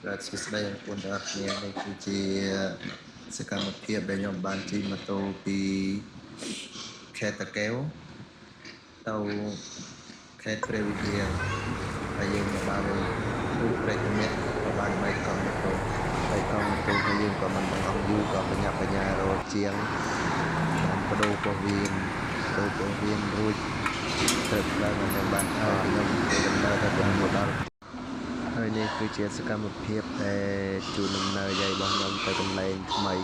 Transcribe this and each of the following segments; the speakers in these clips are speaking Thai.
รัชสดงคนอักเนี่ยในคือจีสกรรมเพียบได้ยอมบานจีมาโตปีแค่ตะแก้วเตาแค่เปรวิเดียไปยังบางรูปเปรตเนี่ยประมาณใบกองโตใบกองโตไปยังประมาณบางองยูก็ปัญญาโรเจียงประดูปวีนประดูปวีนรูปเติบโตในบ้านเอายมเป็นดำเนินแต่เป็นหมดแล้วហើយនេះគឺជាសកម្មភាពដែលជួនដំណើរយាយរបស់ខ្ញុំទៅកន្លែងថ្មី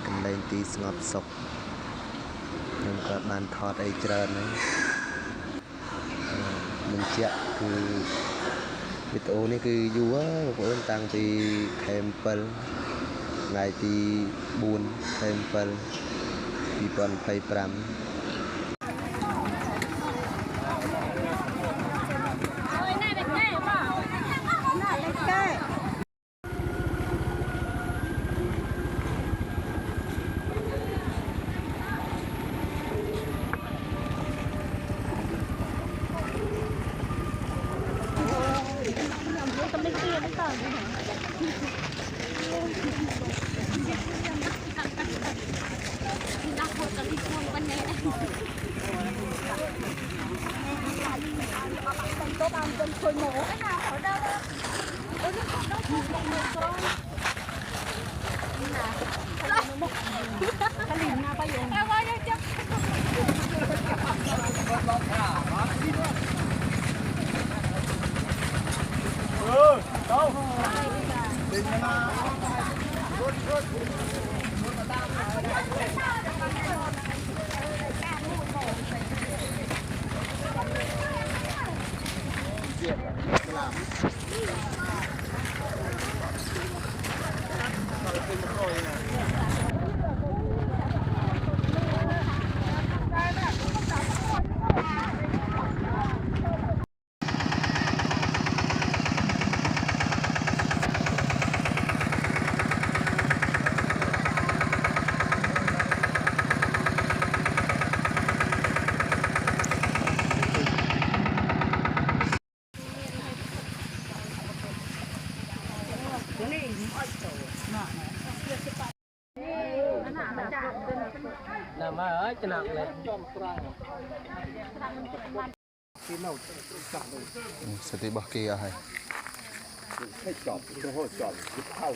កន្លែងទីស្ងប់សុខខ្ញុំក៏បានថតអីច្រើនហ្នឹងមិនជាក់គឺវីដេអូនេះគឺយូរបងប្អូនតាំងពីខែ7ថ្ងៃទី4ខែ7 2025นำมาจะหนักเลยสติบอกเกียร์ให้ให้จอบต้องจอบเข้า